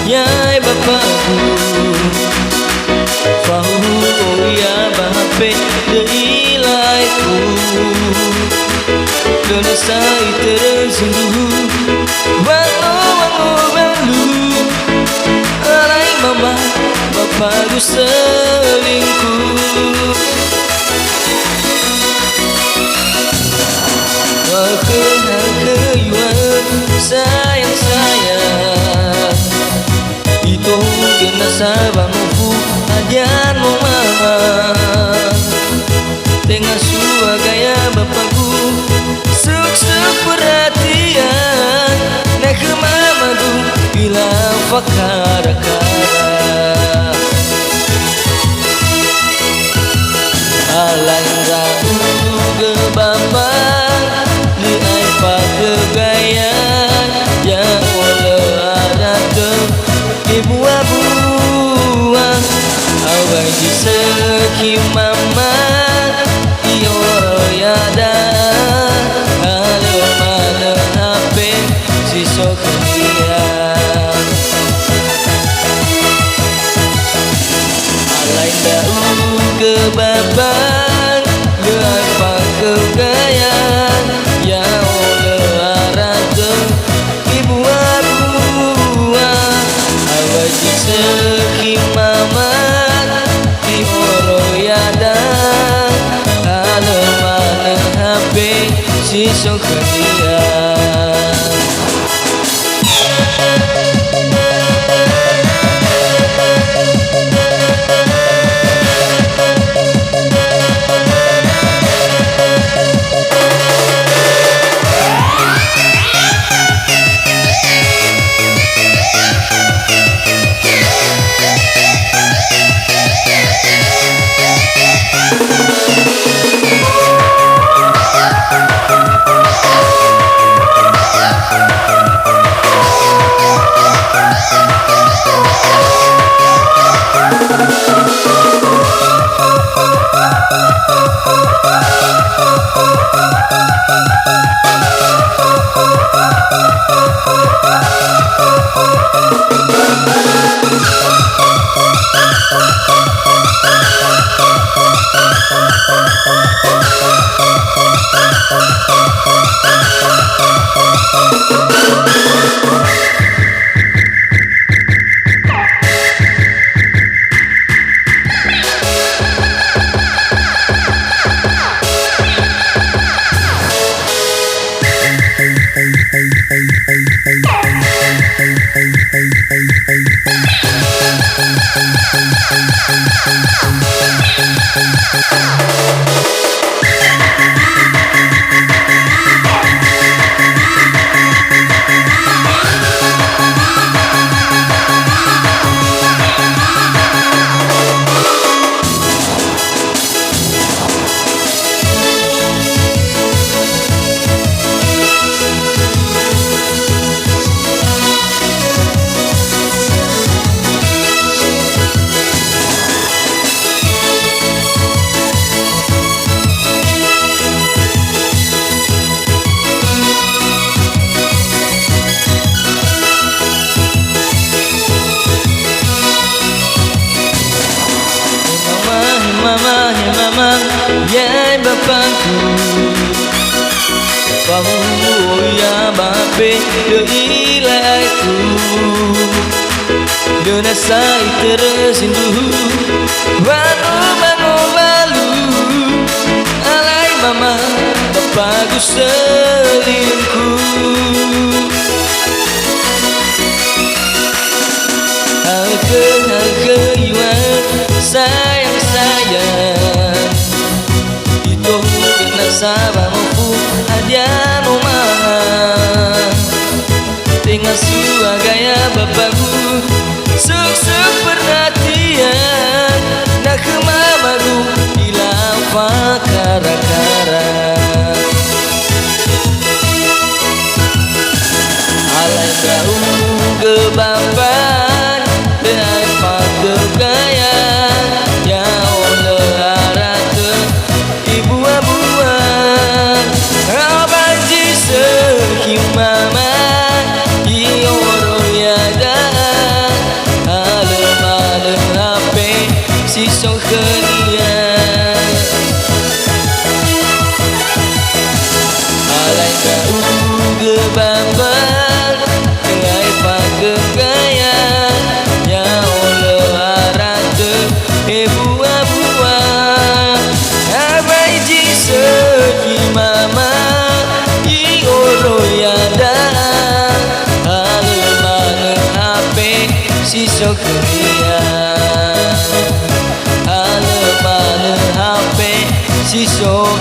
Yai Bapakku YAAHOWU ya bahape deilaiku Donesai tersungguh Wangu balu Alai mama Bapakku selingkuh Kehayuan sayang-sayang Itu kena sabamuku ajan mama Dengan sua gaya bapakku Suk-suk perhatian Nak ke mamaku bila fakara-kara Alain ragu ke bapak Liai pakai gaya yang oleh ada ibu abuang awai di seki mama ioro yada halo mana hape si sokia alain dau ke bapak liai pakai gaya yang oleh ada ibu abuang awai seki mama di oroyada halo mana hape si sokia Mama, ya bapakku, kamu ya bape ilaiku, dona sai tersindu, manu lalu, alai mama, bapakku selingkuh. Harga yuan sayang itu kena sabamu adiano mahal dengan sua gaya bapakku suk perhatian nak ke mamaku hilang fakara-kara alai kau ke bapak dengan fakir gaya ya Allah arate ibu abuan abaji seki mama ioro yada alam ape si sokenia alai kau ke bapak dengan fakir gaya mama ioro yada alemane ape sisok dia alemane ape sisok